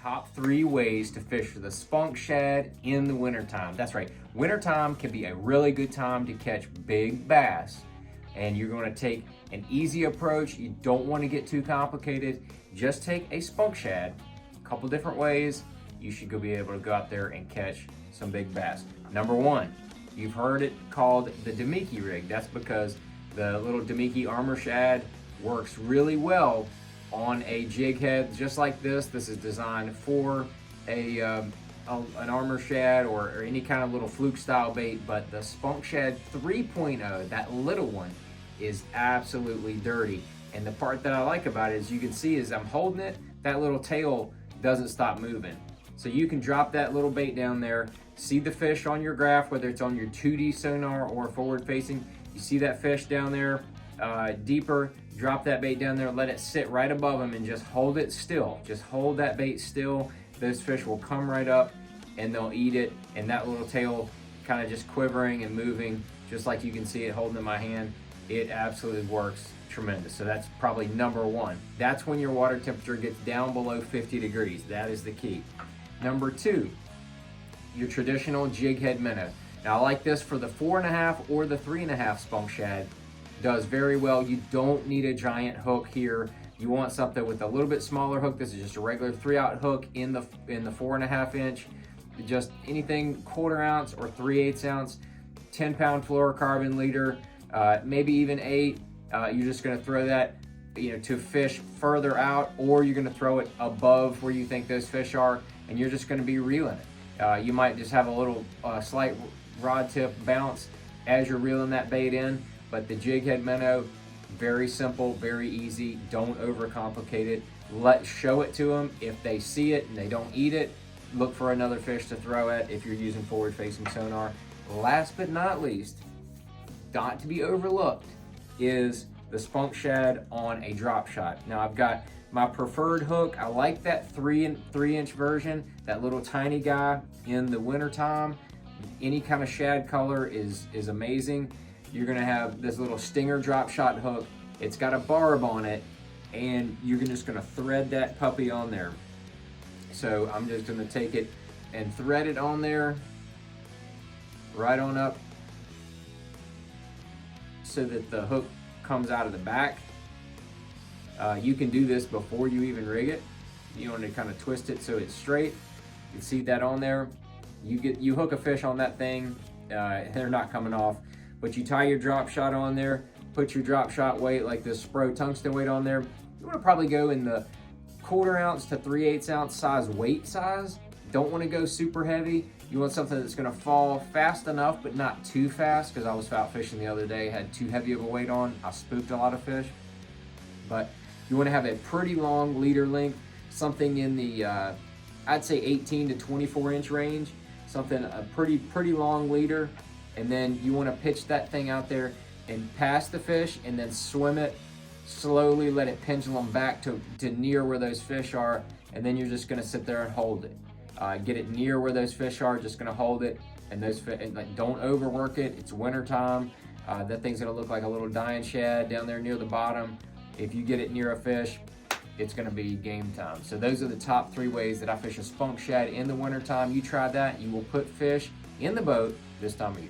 Top 3 ways to fish for the spunk shad in the wintertime. That's right, wintertime can be a really good time to catch big bass. And you're going to take an easy approach. You don't want to get too complicated. Just take a spunk shad, a couple different ways. You should be able to go out there and catch some big bass. Number 1, you've heard it called the Demii Rig. That's because the little Demii armor shad works really well on a jig head just like this. This is designed for an armor shad or any kind of little fluke style bait, but the Spunk Shad 3.0, that little one, is absolutely dirty. And the part that I like about it is you can see as I'm holding it, that little tail doesn't stop moving. So you can drop that little bait down there, see the fish on your graph, whether it's on your 2D sonar or forward facing, you see that fish down there deeper, drop that bait down there, let it sit right above them and just hold it still. Just hold that bait still. Those fish will come right up and they'll eat it, and that little tail kind of just quivering and moving, just like you can see it holding in my hand. It absolutely works tremendous. So that's probably number 1. That's when your water temperature gets down below 50 degrees. That is the key. Number 2, your traditional jig head minnow. Now I like this for the 4.5 or the 3.5 spunk shad. Does very well. You don't need a giant hook here. You want something with a little bit smaller hook. This is just a regular 3/0 hook in the 4.5 inch. Just anything 1/4 ounce or 3/8 ounce, 10-pound fluorocarbon leader, maybe even 8. You're just going to throw that, to fish further out, or you're going to throw it above where you think those fish are, and you're just going to be reeling it. You might just have a little slight rod tip bounce as you're reeling that bait in. But the jig head minnow, very simple, very easy. Don't overcomplicate it. Show it to them. If they see it and they don't eat it, look for another fish to throw at if you're using forward-facing sonar. Last but not least, not to be overlooked, is the spunk shad on a drop shot. Now I've got my preferred hook. I like that 3-inch version, that little tiny guy in the wintertime. Any kind of shad color is amazing. You're gonna have this little stinger drop shot hook. It's got a barb on it, and you're just gonna thread that puppy on there. So I'm just gonna take it and thread it on there, right on up, so that the hook comes out of the back. You can do this before you even rig it. You want to kind of twist it so it's straight. You can see that on there. You hook a fish on that thing, they're not coming off. But you tie your drop shot on there, put your drop shot weight, like this Spro tungsten weight on there. You want to probably go in the 1/4 ounce to 3/8 ounce size weight size. Don't want to go super heavy. You want something that's going to fall fast enough, but not too fast, because I was out fishing the other day, had too heavy of a weight on. I spooked a lot of fish. But you want to have a pretty long leader length, something in the, I'd say 18 to 24 inch range, something, a pretty long leader. And then you want to pitch that thing out there and pass the fish, and then swim it slowly, let it pendulum back to near where those fish are, and then you're just going to sit there and hold it. Get it near where those fish are, just going to hold it, and don't overwork it. It's winter time. That thing's going to look like a little dying shad down there near the bottom. If you get it near a fish, it's going to be game time. So those are the top 3 ways that I fish a spunk shad in the winter time. You try that, you will put fish in the boat this time of year.